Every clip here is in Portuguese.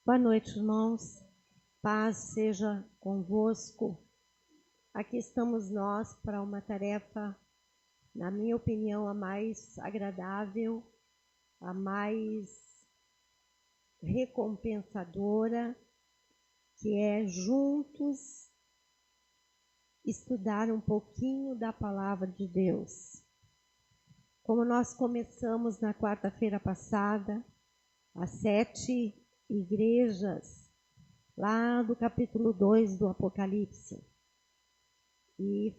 Boa noite, irmãos. Paz seja convosco. Aqui estamos nós para uma tarefa, na minha opinião, a mais agradável, a mais recompensadora, que é juntos estudar um pouquinho da palavra de Deus. Como nós começamos na quarta-feira passada, as 7 igrejas, lá do capítulo 2 do Apocalipse. E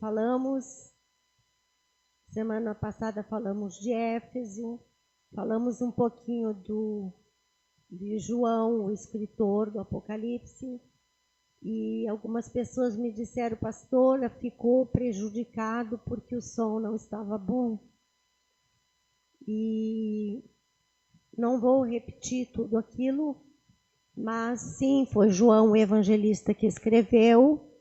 semana passada falamos de Éfeso, falamos um pouquinho de João, o escritor do Apocalipse, e algumas pessoas me disseram, pastora, ficou prejudicado porque o som não estava bom. E não vou repetir tudo aquilo, mas sim, foi João o evangelista que escreveu.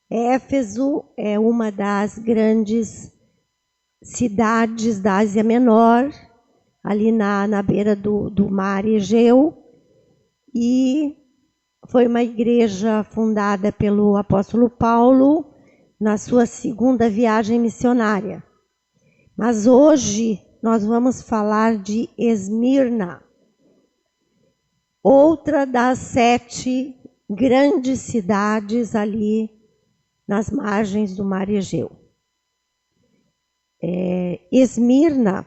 Éfeso é uma das grandes cidades da Ásia Menor, ali na beira do mar Egeu, e foi uma igreja fundada pelo apóstolo Paulo na sua segunda viagem missionária. Mas hoje nós vamos falar de Esmirna, outra das 7 grandes cidades ali nas margens do mar Egeu. Esmirna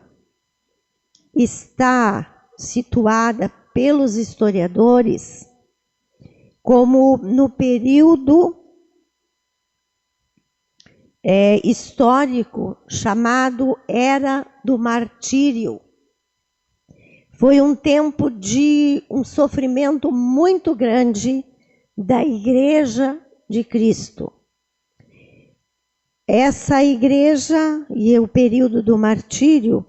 está situada pelos historiadores como no período histórico chamado Era do Martírio. Foi um tempo de um sofrimento muito grande da Igreja de Cristo. Essa igreja e o período do martírio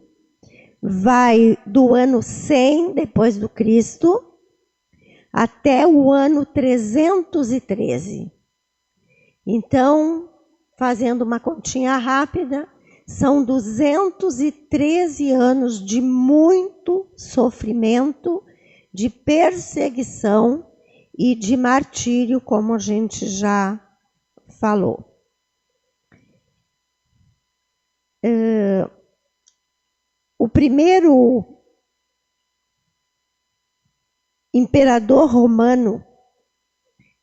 vai do ano 100 depois do Cristo até o ano 313. Então, fazendo uma continha rápida, são 213 anos de muito sofrimento, de perseguição e de martírio, como a gente já falou. O primeiro imperador romano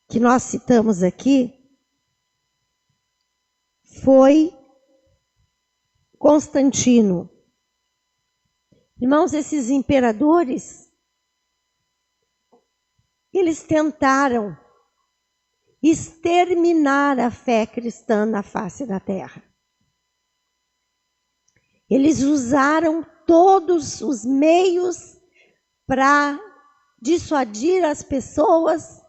que nós citamos aqui foi Constantino. Irmãos, esses imperadores, eles tentaram exterminar a fé cristã na face da terra. Eles usaram todos os meios para dissuadir as pessoas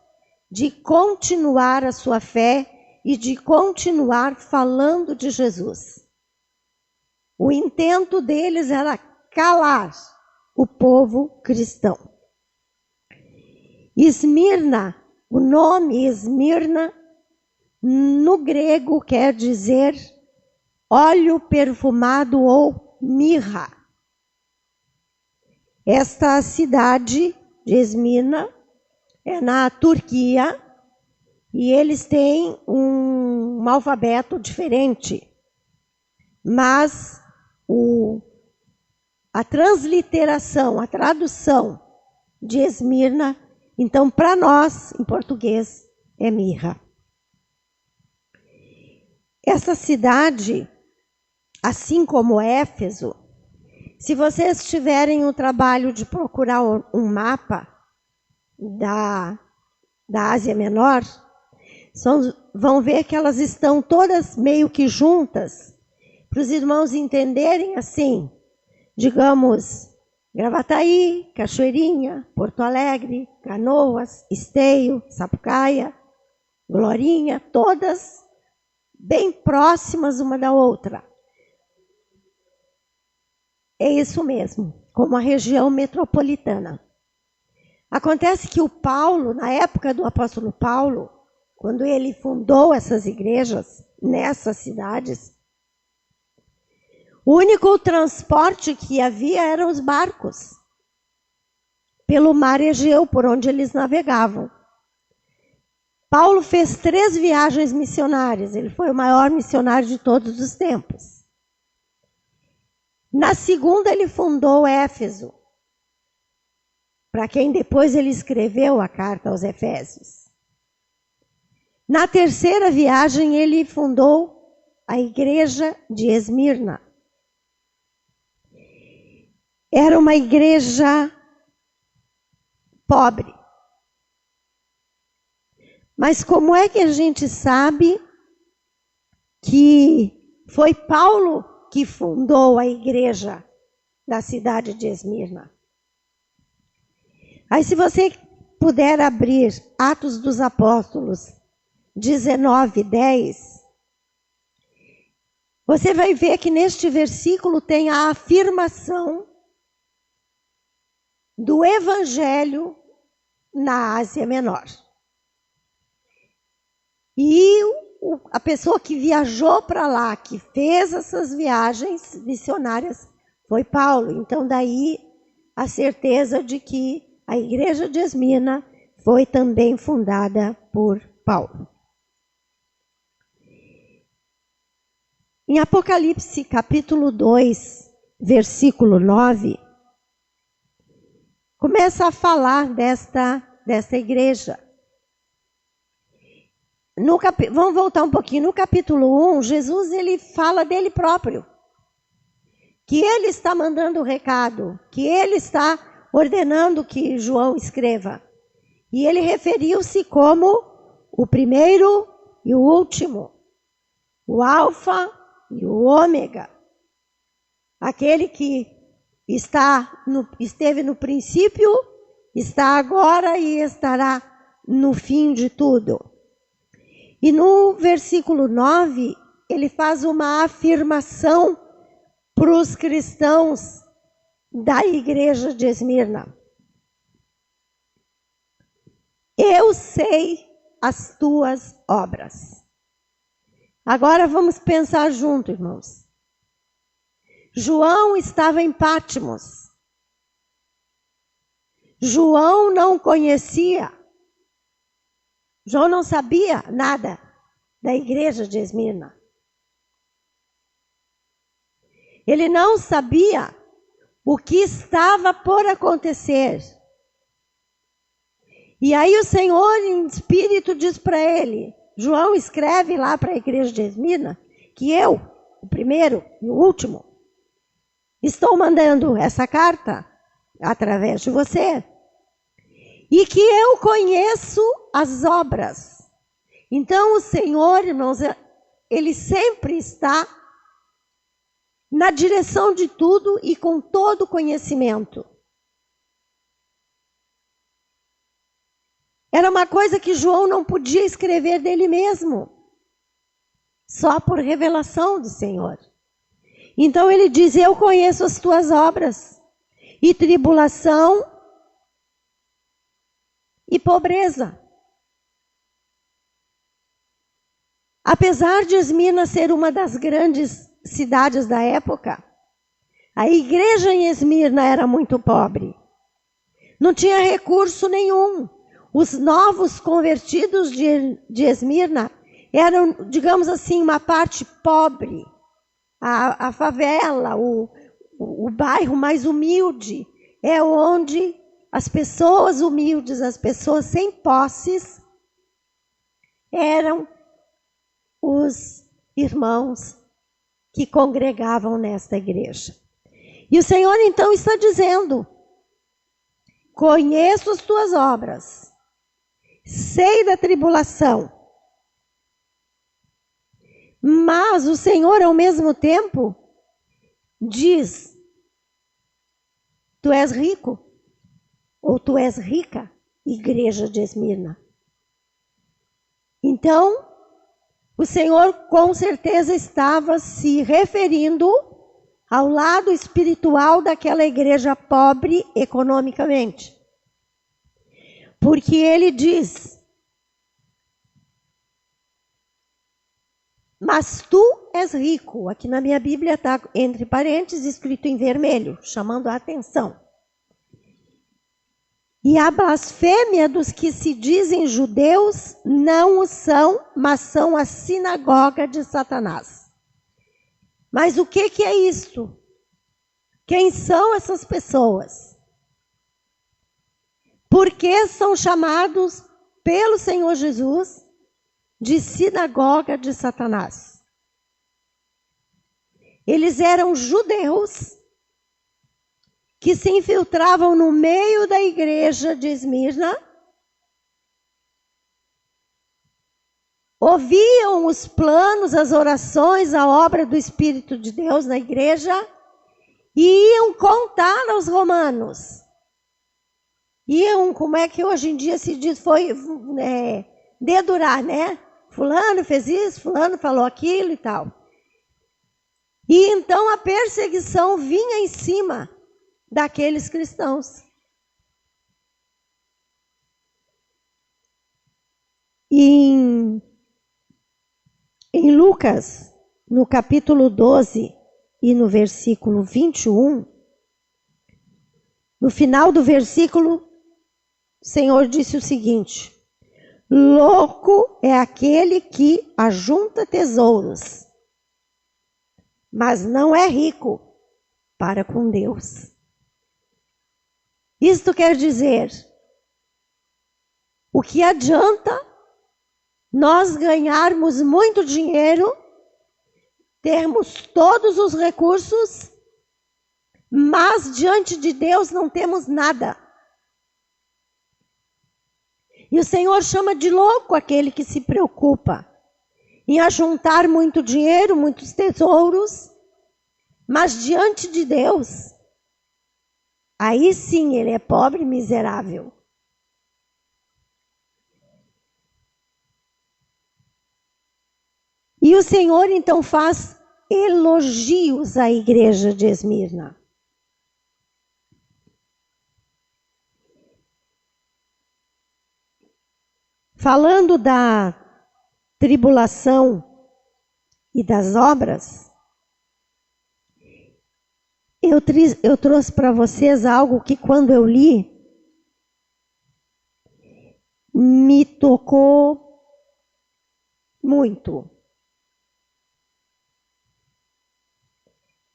de continuar a sua fé e de continuar falando de Jesus. O intento deles era calar o povo cristão. Esmirna, o nome Esmirna, no grego quer dizer óleo perfumado ou mirra. Esta cidade de Esmirna é na Turquia e eles têm um alfabeto diferente. Mas a transliteração, a tradução de Esmirna, então para nós, em português, é mirra. Essa cidade, assim como Éfeso, se vocês tiverem o trabalho de procurar um mapa da Ásia Menor, vão ver que elas estão todas meio que juntas, para os irmãos entenderem assim, digamos, Gravataí, Cachoeirinha, Porto Alegre, Canoas, Esteio, Sapucaia, Glorinha, todas bem próximas uma da outra. É isso mesmo, como a região metropolitana. Acontece que o Paulo, na época do apóstolo Paulo, quando ele fundou essas igrejas nessas cidades, o único transporte que havia eram os barcos. pelo mar Egeu, por onde eles navegavam. Paulo fez 3 viagens missionárias. Ele foi o maior missionário de todos os tempos. Na segunda, ele fundou Éfeso, para quem depois ele escreveu a carta aos Efésios. Na terceira viagem, ele fundou a igreja de Esmirna. Era uma igreja pobre. Mas como é que a gente sabe que foi Paulo que fundou a igreja da cidade de Esmirna? Aí, se você puder abrir Atos dos Apóstolos 19:10, você vai ver que neste versículo tem a afirmação do evangelho na Ásia Menor. E a pessoa que viajou para lá, que fez essas viagens missionárias, foi Paulo. Então, daí a certeza de que a igreja de Esmirna foi também fundada por Paulo. Em Apocalipse, capítulo 2, versículo 9, começa a falar desta igreja. Vamos voltar um pouquinho. No capítulo 1, Jesus ele fala dele próprio. Que ele está mandando o recado, que ele está ordenando que João escreva. E ele referiu-se como o primeiro e o último, o alfa e o ômega. Aquele que esteve no princípio, está agora e estará no fim de tudo. E no versículo 9, ele faz uma afirmação para os cristãos da igreja de Esmirna. Eu sei as tuas obras. Agora vamos pensar junto, irmãos. João estava em Patmos. João não conhecia. João não sabia nada da igreja de Esmirna. Ele não sabia o que estava por acontecer. E aí o Senhor em espírito diz para ele, João escreve lá para a igreja de Esmirna, que eu, o primeiro e o último, estou mandando essa carta através de você. E que eu conheço as obras. Então o Senhor, irmãos, ele sempre está na direção de tudo e com todo conhecimento. Era uma coisa que João não podia escrever dele mesmo, só por revelação do Senhor. Então ele diz, eu conheço as tuas obras, e tribulação e pobreza. Apesar de Esmirna ser uma das grandes cidades da época, a igreja em Esmirna era muito pobre. Não tinha recurso nenhum. Os novos convertidos de Esmirna eram, digamos assim, uma parte pobre. A favela, o bairro mais humilde, é onde as pessoas humildes, as pessoas sem posses, eram os irmãos que congregavam nesta igreja. E o Senhor então está dizendo, conheço as tuas obras, sei da tribulação, mas o Senhor ao mesmo tempo diz, tu és rico, ou tu és rica, igreja de Esmirna. Então, o Senhor com certeza estava se referindo ao lado espiritual daquela igreja pobre economicamente. Porque ele diz, mas tu és rico. Aqui na minha Bíblia está entre parênteses escrito em vermelho, chamando a atenção. E a blasfêmia dos que se dizem judeus não o são, mas são a sinagoga de Satanás. Mas o que é isto? Quem são essas pessoas? Por que são chamados pelo Senhor Jesus de sinagoga de Satanás? Eles eram judeus que se infiltravam no meio da igreja de Esmirna, ouviam os planos, as orações, a obra do Espírito de Deus na igreja e iam contar aos romanos. Iam, como é que hoje em dia se diz, dedurar, né? Fulano fez isso, fulano falou aquilo e tal. E então a perseguição vinha em cima daqueles cristãos. Em Lucas, no capítulo 12 e no versículo 21, no final do versículo, o Senhor disse o seguinte: louco é aquele que ajunta tesouros, mas não é rico para com Deus. Isto quer dizer, o que adianta nós ganharmos muito dinheiro, termos todos os recursos, mas diante de Deus não temos nada? E o Senhor chama de louco aquele que se preocupa em ajuntar muito dinheiro, muitos tesouros, mas diante de Deus, aí sim ele é pobre e miserável. E o Senhor então faz elogios à igreja de Esmirna. Falando da tribulação e das obras, eu trouxe para vocês algo que quando eu li, me tocou muito.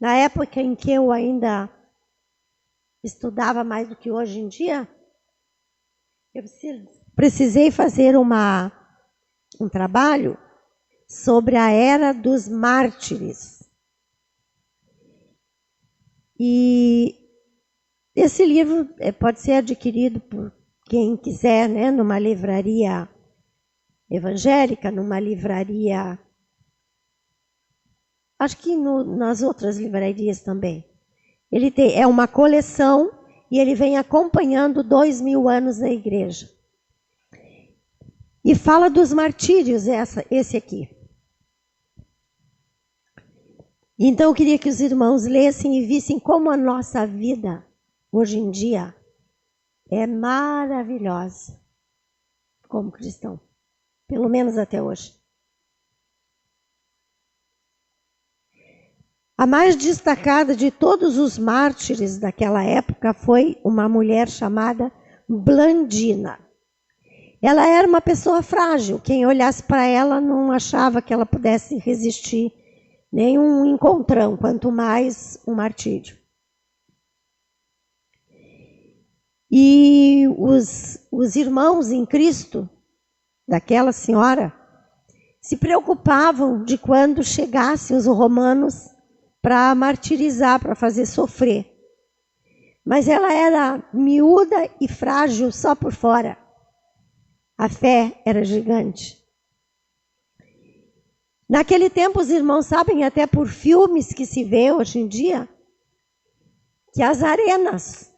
Na época em que eu ainda estudava mais do que hoje em dia, eu precisei fazer um trabalho sobre a era dos mártires. E esse livro pode ser adquirido por quem quiser, né, numa livraria evangélica, numa livraria, acho que nas outras livrarias também. Ele é uma coleção e ele vem acompanhando 2000 anos da igreja. E fala dos martírios, esse aqui. Então eu queria que os irmãos lessem e vissem como a nossa vida, hoje em dia, é maravilhosa como cristão. Pelo menos até hoje. A mais destacada de todos os mártires daquela época foi uma mulher chamada Blandina. Ela era uma pessoa frágil. Quem olhasse para ela não achava que ela pudesse resistir nenhum encontrão, quanto mais um martírio. E os irmãos em Cristo, daquela senhora, se preocupavam de quando chegassem os romanos para martirizar, para fazer sofrer. Mas ela era miúda e frágil só por fora. A fé era gigante. Naquele tempo, os irmãos sabem, até por filmes que se vê hoje em dia, que as arenas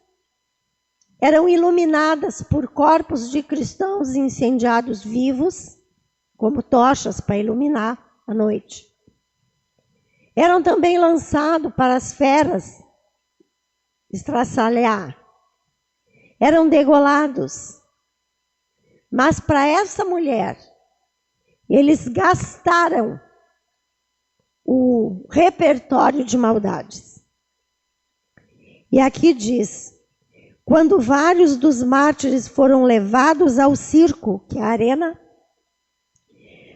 eram iluminadas por corpos de cristãos incendiados vivos, como tochas para iluminar a noite. Eram também lançados para as feras estraçalhar. Eram degolados. Mas para essa mulher, eles gastaram o repertório de maldades. E aqui diz: quando vários dos mártires foram levados ao circo, que é a arena,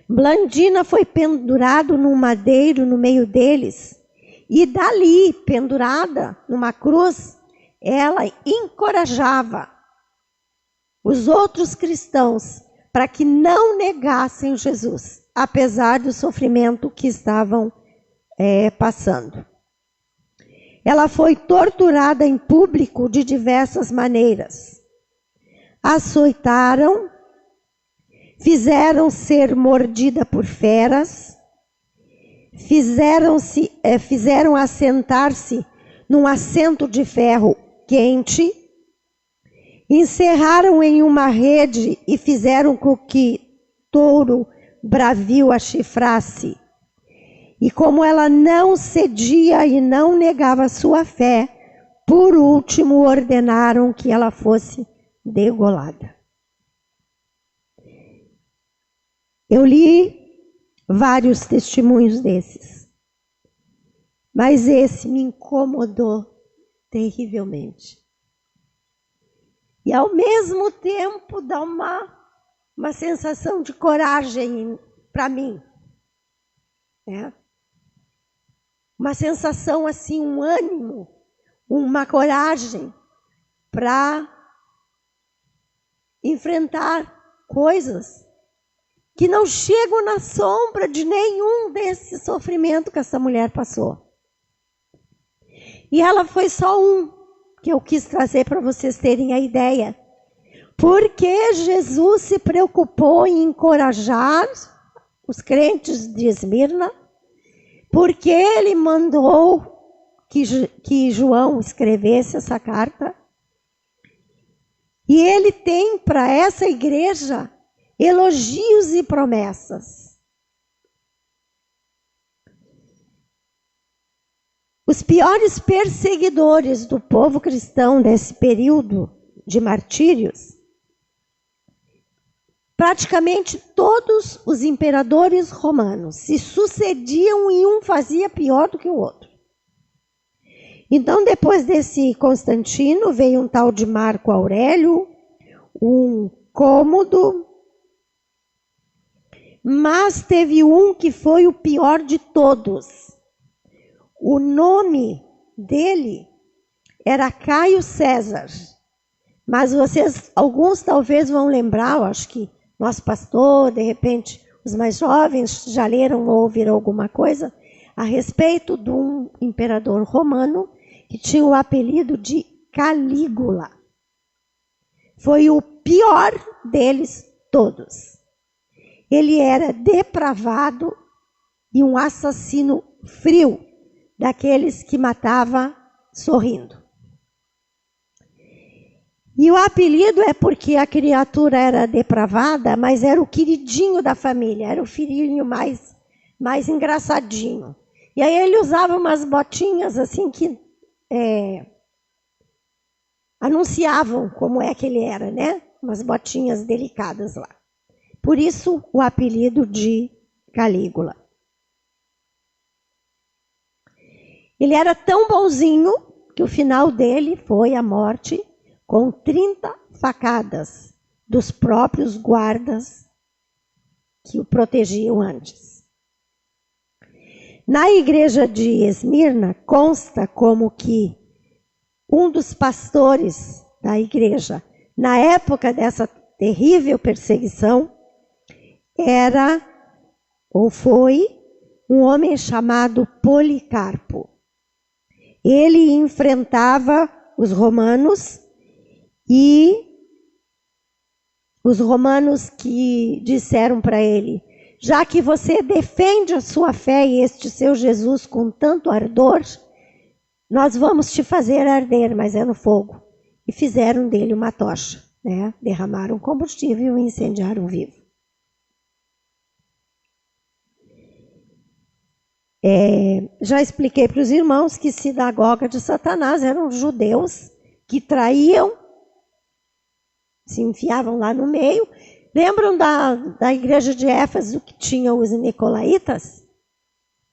Blandina foi pendurado num madeiro no meio deles, e dali, pendurada numa cruz, ela encorajava os outros cristãos para que não negassem Jesus, apesar do sofrimento que estavam passando. Ela foi torturada em público de diversas maneiras. Açoitaram, fizeram ser mordida por feras, fizeram assentar-se num assento de ferro quente, encerraram em uma rede e fizeram com que touro bravio a chifrasse. E como ela não cedia e não negava sua fé, por último ordenaram que ela fosse degolada. Eu li vários testemunhos desses, mas esse me incomodou terrivelmente. E ao mesmo tempo dá uma sensação de coragem para mim, né? Uma sensação assim, um ânimo, uma coragem para enfrentar coisas que não chegam na sombra de nenhum desse sofrimento que essa mulher passou. E ela foi só um que eu quis trazer para vocês terem a ideia. Porque Jesus se preocupou em encorajar os crentes de Esmirna, porque ele mandou que João escrevesse essa carta. E ele tem para essa igreja elogios e promessas. Os piores perseguidores do povo cristão desse período de martírios, praticamente todos os imperadores romanos se sucediam e um fazia pior do que o outro. Então, depois desse Constantino, veio um tal de Marco Aurélio, um Cômodo, mas teve um que foi o pior de todos. O nome dele era Caio César, mas vocês, alguns talvez vão lembrar, eu acho que nosso pastor, de repente, os mais jovens já leram ou ouviram alguma coisa a respeito de um imperador romano que tinha o apelido de Calígula. Foi o pior deles todos. Ele era depravado e um assassino frio, daqueles que matava sorrindo. E o apelido é porque a criatura era depravada, mas era o queridinho da família, era o filhinho mais engraçadinho. E aí ele usava umas botinhas assim que anunciavam como é que ele era, né? Umas botinhas delicadas lá. Por isso o apelido de Calígula. Ele era tão bonzinho que o final dele foi a morte com 30 facadas dos próprios guardas que o protegiam antes. Na igreja de Esmirna consta como que um dos pastores da igreja, na época dessa terrível perseguição, era ou foi um homem chamado Policarpo. Ele enfrentava os romanos e os romanos que disseram para ele: já que você defende a sua fé e este seu Jesus com tanto ardor, nós vamos te fazer arder, mas é no fogo. E fizeram dele uma tocha, né? Derramaram combustível e incendiaram vivo. Já expliquei para os irmãos que sinagoga de Satanás eram judeus que traíam, se enfiavam lá no meio. Lembram da igreja de Éfeso que tinha os nicolaítas?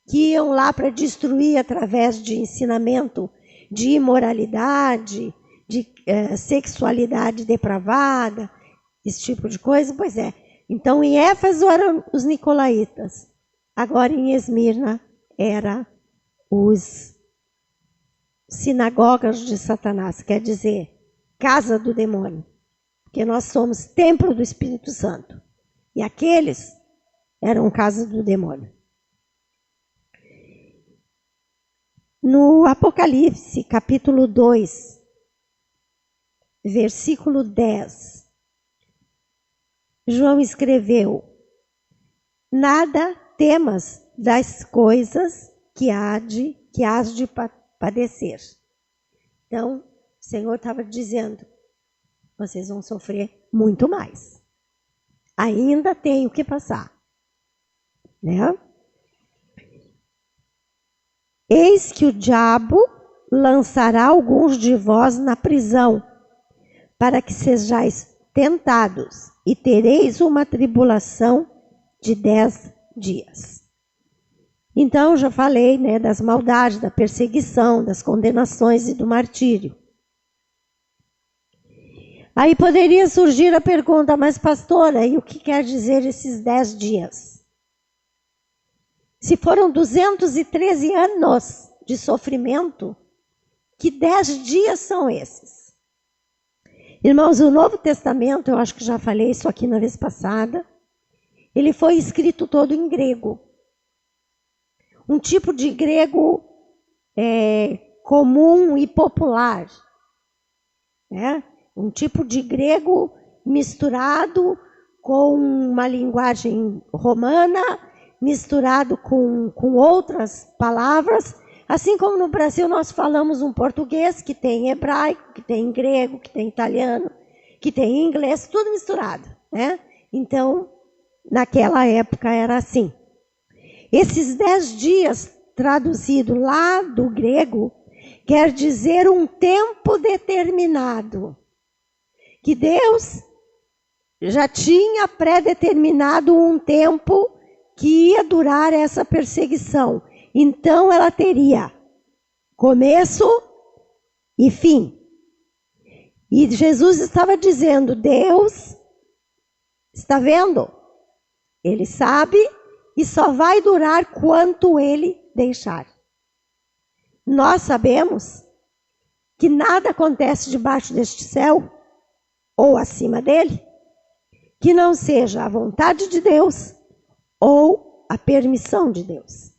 Que iam lá para destruir através de ensinamento de imoralidade, de sexualidade depravada, esse tipo de coisa? Pois é. Então, em Éfeso eram os nicolaítas. Agora, em Esmirna, era os sinagogas de Satanás, quer dizer, casa do demônio. Porque nós somos templo do Espírito Santo. E aqueles eram casa do demônio. No Apocalipse, capítulo 2, versículo 10, João escreveu: nada temas das coisas que hás de padecer. Então, o Senhor estava dizendo, vocês vão sofrer muito mais. Ainda tem o que passar. Né? Eis que o diabo lançará alguns de vós na prisão, para que sejais tentados, e tereis uma tribulação de 10 dias. Então, já falei, né, das maldades, da perseguição, das condenações e do martírio. Aí poderia surgir a pergunta, mas pastora, e o que quer dizer esses 10 dias? Se foram 213 anos de sofrimento, que 10 dias são esses? Irmãos, o Novo Testamento, eu acho que já falei isso aqui na vez passada, ele foi escrito todo em grego. Um tipo de grego comum e popular. Né? Um tipo de grego misturado com uma linguagem romana, misturado com outras palavras, assim como no Brasil nós falamos um português que tem hebraico, que tem grego, que tem italiano, que tem inglês, tudo misturado. Né? Então, naquela época era assim. Esses 10 dias, traduzido lá do grego, quer dizer um tempo determinado, que Deus já tinha pré-determinado um tempo que ia durar essa perseguição. Então, ela teria começo e fim. E Jesus estava dizendo, Deus está vendo? Ele sabe e só vai durar quanto Ele deixar. Nós sabemos que nada acontece debaixo deste céu, ou acima dele, que não seja a vontade de Deus ou a permissão de Deus.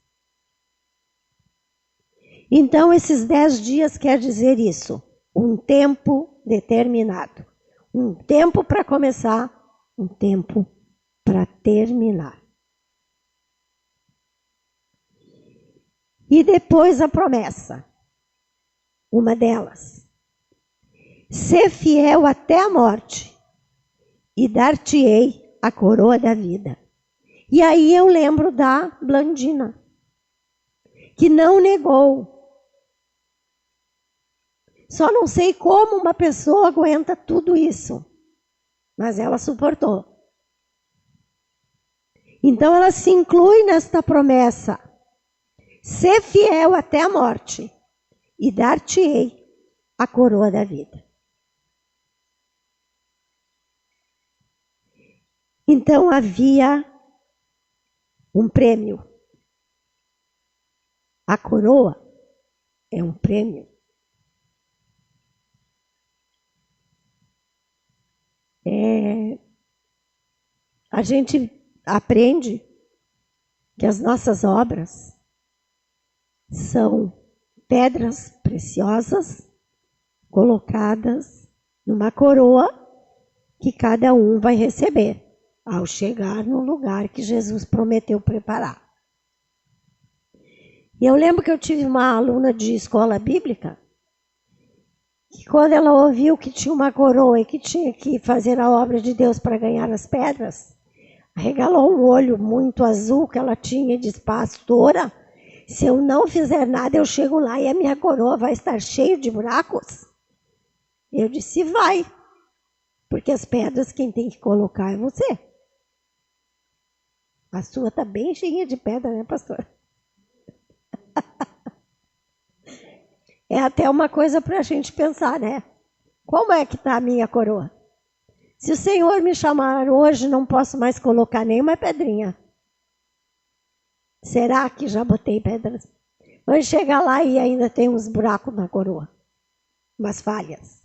Então, esses 10 dias quer dizer isso, um tempo determinado. Um tempo para começar, um tempo para terminar. E depois a promessa, uma delas. Ser fiel até a morte, e dar-te-ei a coroa da vida. E aí eu lembro da Blandina, que não negou. Só não sei como uma pessoa aguenta tudo isso, mas ela suportou. Então ela se inclui nesta promessa. Ser fiel até a morte, e dar-te-ei a coroa da vida. Então havia um prêmio. A coroa é um prêmio. A gente aprende que as nossas obras são pedras preciosas colocadas numa coroa que cada um vai receber ao chegar no lugar que Jesus prometeu preparar. E eu lembro que eu tive uma aluna de escola bíblica que quando ela ouviu que tinha uma coroa e que tinha que fazer a obra de Deus para ganhar as pedras, arregalou um olho muito azul que ela tinha e disse, pastora, se eu não fizer nada, eu chego lá e a minha coroa vai estar cheia de buracos? Eu disse, vai, porque as pedras quem tem que colocar é você. A sua está bem cheia de pedra, né, pastor? É até uma coisa para a gente pensar, né? Como é que está a minha coroa? Se o Senhor me chamar hoje, não posso mais colocar nenhuma pedrinha. Será que já botei pedras? Mas chega lá e ainda tem uns buracos na coroa. Umas falhas.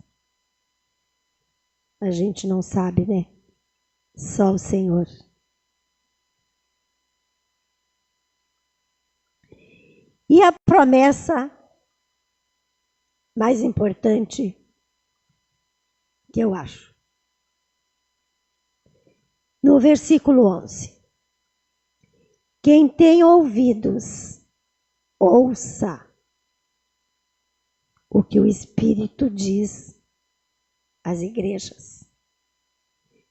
A gente não sabe, né? Só o Senhor. E a promessa mais importante que eu acho. No versículo 11. Quem tem ouvidos, ouça o que o Espírito diz às igrejas.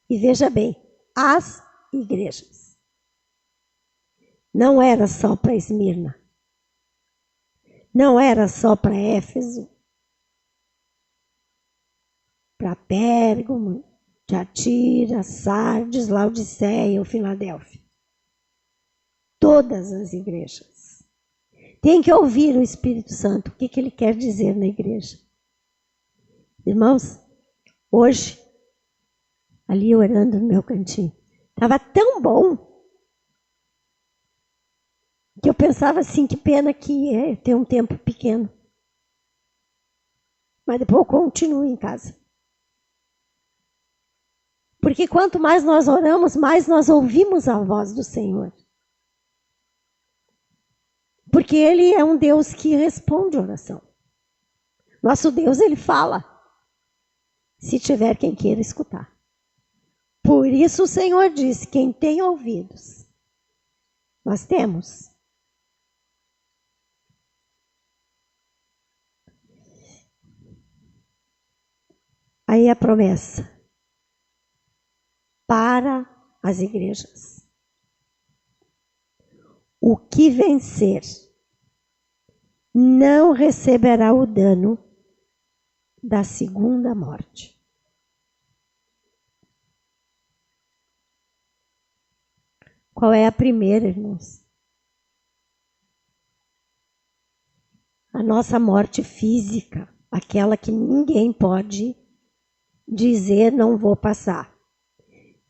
E veja bem, as igrejas. Não era só para Esmirna. Não era só para Éfeso, para Pérgamo, Tiatira, Sardes, Laodiceia ou Filadélfia. Todas as igrejas. Tem que ouvir o Espírito Santo, o que ele quer dizer na igreja. Irmãos, hoje, ali orando no meu cantinho, estava tão bom que eu pensava assim, que pena que é ter um tempo pequeno. Mas depois eu continuo em casa. Porque quanto mais nós oramos, mais nós ouvimos a voz do Senhor. Porque Ele é um Deus que responde oração. Nosso Deus, Ele fala. Se tiver quem queira escutar. Por isso o Senhor disse, quem tem ouvidos. Nós temos. Aí a promessa. Para as igrejas. O que vencer não receberá o dano da segunda morte. Qual é a primeira, irmãos? A nossa morte física, aquela que ninguém pode dizer não vou passar.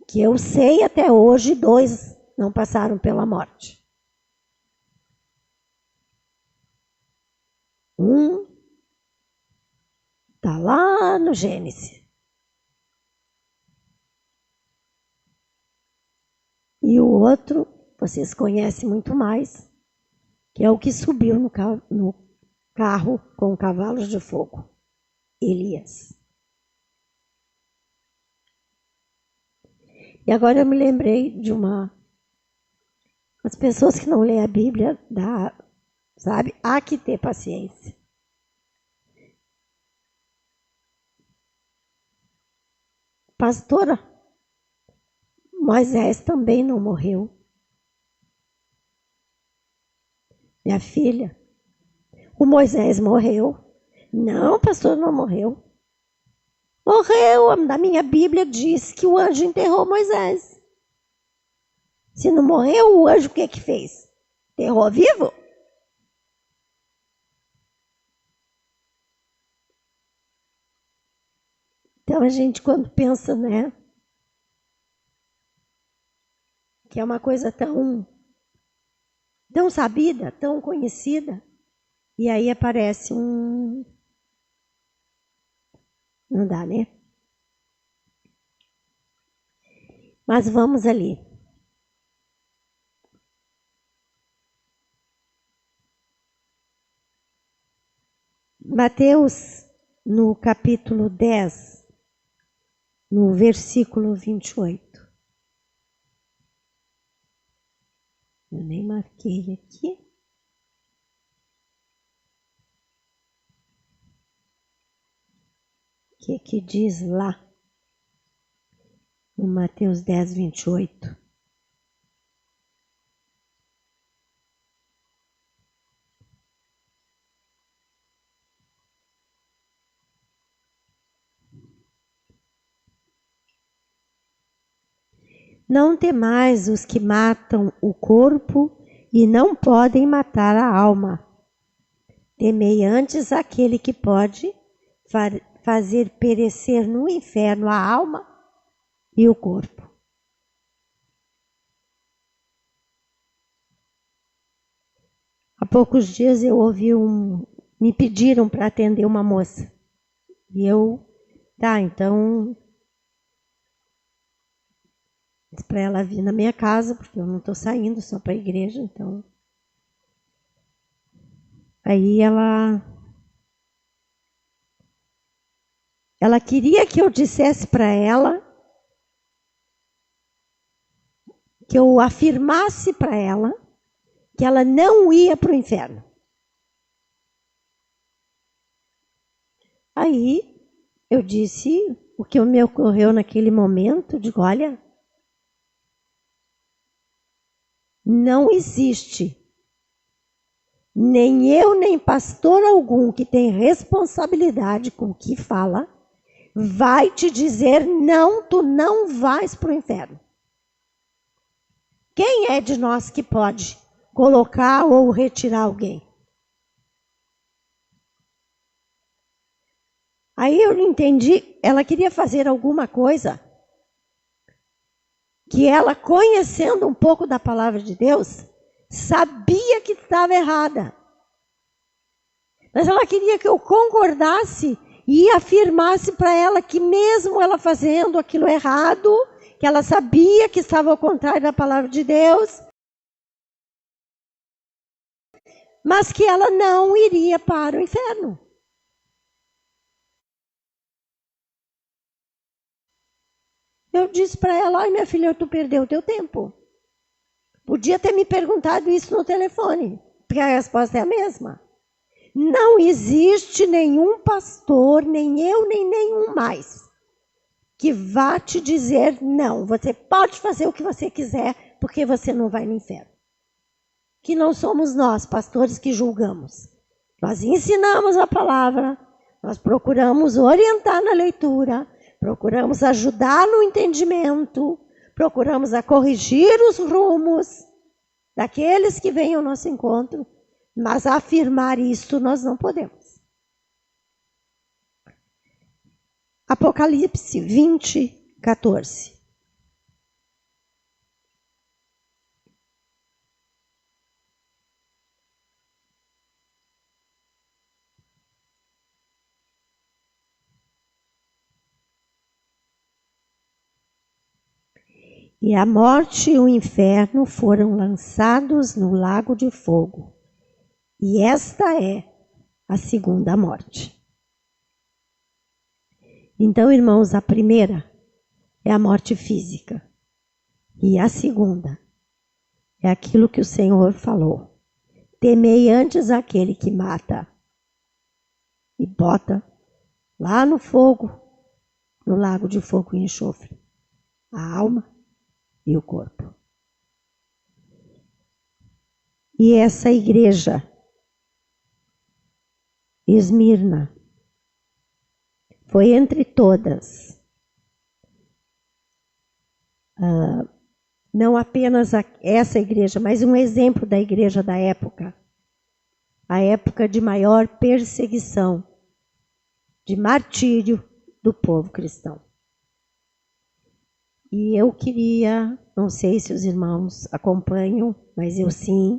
Que eu sei até hoje, 2 não passaram pela morte. Um está lá no Gênesis. E o outro, vocês conhecem muito mais, que é o que subiu no carro com cavalos de fogo. Elias. E agora eu me lembrei de as pessoas que não lêem a Bíblia, sabe? Há que ter paciência. Pastora, Moisés também não morreu. Minha filha, o Moisés morreu. Não, pastor, não morreu. Morreu. Na minha Bíblia diz que o anjo enterrou Moisés. Se não morreu, o anjo o que fez? Enterrou vivo? Então a gente quando pensa, né? Que é uma coisa tão sabida, tão conhecida. E aí aparece Não dá, né? Mas vamos ali. Mateus, no capítulo 10, no versículo 28. Eu nem marquei aqui. O que diz lá? No Mateus 10, 28. Não temais os que matam o corpo e não podem matar a alma. Temei antes aquele que pode fazer perecer no inferno a alma e o corpo. Há poucos dias eu ouvi me pediram para atender uma moça. E eu, então, disse para ela vir na minha casa, porque eu não estou saindo só para a igreja, então. Aí ela queria que eu dissesse para ela, que eu afirmasse para ela, que ela não ia para o inferno. Aí eu disse o que me ocorreu naquele momento, digo, olha, não existe nem eu, nem pastor algum que tem responsabilidade com o que fala, vai te dizer, não, tu não vais para o inferno. Quem é de nós que pode colocar ou retirar alguém? Aí eu entendi, ela queria fazer alguma coisa que ela, conhecendo um pouco da palavra de Deus, sabia que estava errada. Mas ela queria que eu concordasse e afirmasse para ela que mesmo ela fazendo aquilo errado, que ela sabia que estava ao contrário da palavra de Deus, mas que ela não iria para o inferno. Eu disse para ela, ai minha filha, tu perdeu o teu tempo. Podia ter me perguntado isso no telefone, porque a resposta é a mesma. Não existe nenhum pastor, nem eu, nem nenhum mais, que vá te dizer, não, você pode fazer o que você quiser, porque você não vai no inferno. Que não somos nós, pastores, que julgamos. Nós ensinamos a palavra, nós procuramos orientar na leitura, procuramos ajudar no entendimento, procuramos a corrigir os rumos daqueles que vêm ao nosso encontro, mas afirmar isso nós não podemos. Apocalipse 20, 14. E a morte e o inferno foram lançados no lago de fogo. E esta é a segunda morte. Então, irmãos, a primeira é a morte física. E a segunda é aquilo que o Senhor falou. Temei antes aquele que mata e bota lá no fogo, no lago de fogo e enxofre, a alma e o corpo. E essa igreja, Esmirna, foi entre todas, não apenas essa igreja, mas um exemplo da igreja da época, a época de maior perseguição, de martírio do povo cristão. E eu queria, não sei se os irmãos acompanham, mas eu sim,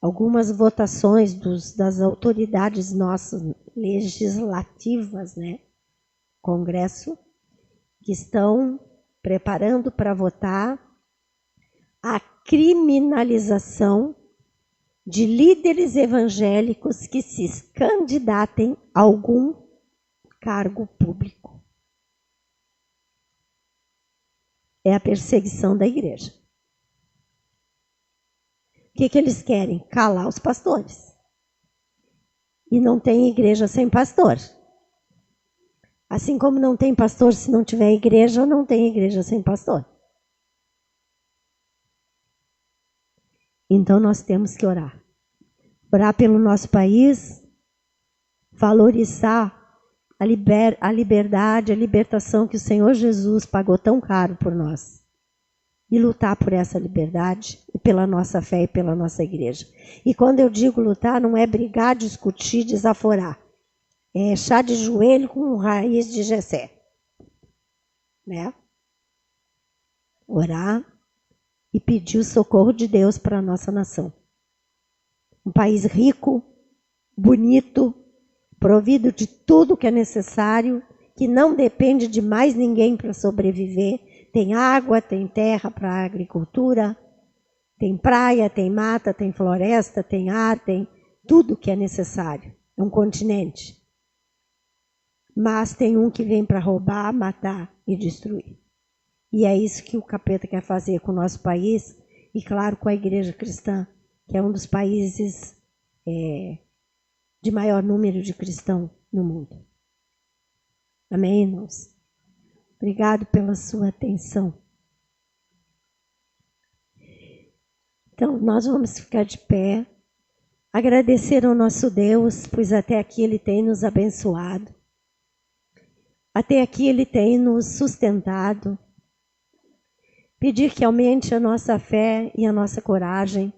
algumas votações das autoridades nossas legislativas, né? Congresso, que estão preparando para votar a criminalização de líderes evangélicos que se candidatem a algum cargo público. É a perseguição da igreja. O que eles querem? Calar os pastores. E não tem igreja sem pastor. Assim como não tem pastor se não tiver igreja, não tem igreja sem pastor. Então nós temos que orar. Orar pelo nosso país, valorizar a liberdade, a libertação que o Senhor Jesus pagou tão caro por nós. E lutar por essa liberdade e pela nossa fé e pela nossa igreja. E quando eu digo lutar, não é brigar, discutir, desaforar. chá de joelho com raiz de Jessé. Né? Orar e pedir o socorro de Deus para a nossa nação. Um país rico, bonito, provido de tudo que é necessário, que não depende de mais ninguém para sobreviver. Tem água, tem terra para a agricultura, tem praia, tem mata, tem floresta, tem ar, tem tudo que é necessário. É um continente. Mas tem um que vem para roubar, matar e destruir. E é isso que o capeta quer fazer com o nosso país e, claro, com a igreja cristã, que é um dos países de maior número de cristãos no mundo. Amém, irmãos? Obrigado pela sua atenção. Então, nós vamos ficar de pé, agradecer ao nosso Deus, pois até aqui Ele tem nos abençoado. Até aqui Ele tem nos sustentado. Pedir que aumente a nossa fé e a nossa coragem.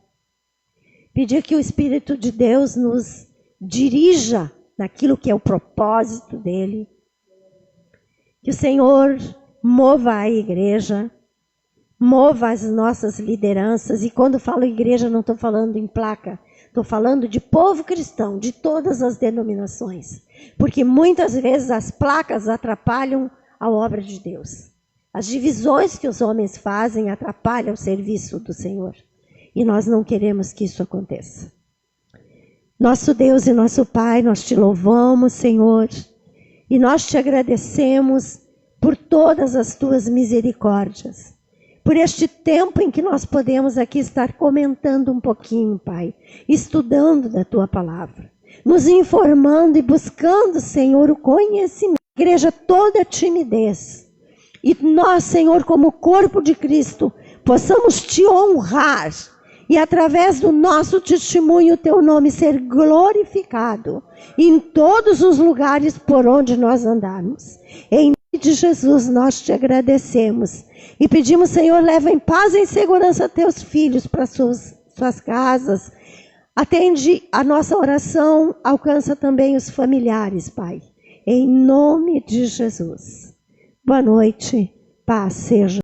Pedir que o Espírito de Deus nos dirija naquilo que é o propósito dEle. Que o Senhor mova a igreja, mova as nossas lideranças. E quando falo igreja, não estou falando em placa. Estou falando de povo cristão, de todas as denominações. Porque muitas vezes as placas atrapalham a obra de Deus. As divisões que os homens fazem atrapalham o serviço do Senhor. E nós não queremos que isso aconteça. Nosso Deus e nosso Pai, nós te louvamos, Senhor. E nós te agradecemos por todas as tuas misericórdias. Por este tempo em que nós podemos aqui estar comentando um pouquinho, Pai. Estudando da tua palavra. Nos informando e buscando, Senhor, o conhecimento. Igreja, toda timidez. E nós, Senhor, como corpo de Cristo, possamos te honrar. E através do nosso testemunho, teu nome ser glorificado. Em todos os lugares por onde nós andarmos. Em nome de Jesus, nós te agradecemos. E pedimos, Senhor, leva em paz e em segurança teus filhos para suas casas. Atende a nossa oração, alcança também os familiares, Pai. Em nome de Jesus. Boa noite, paz seja.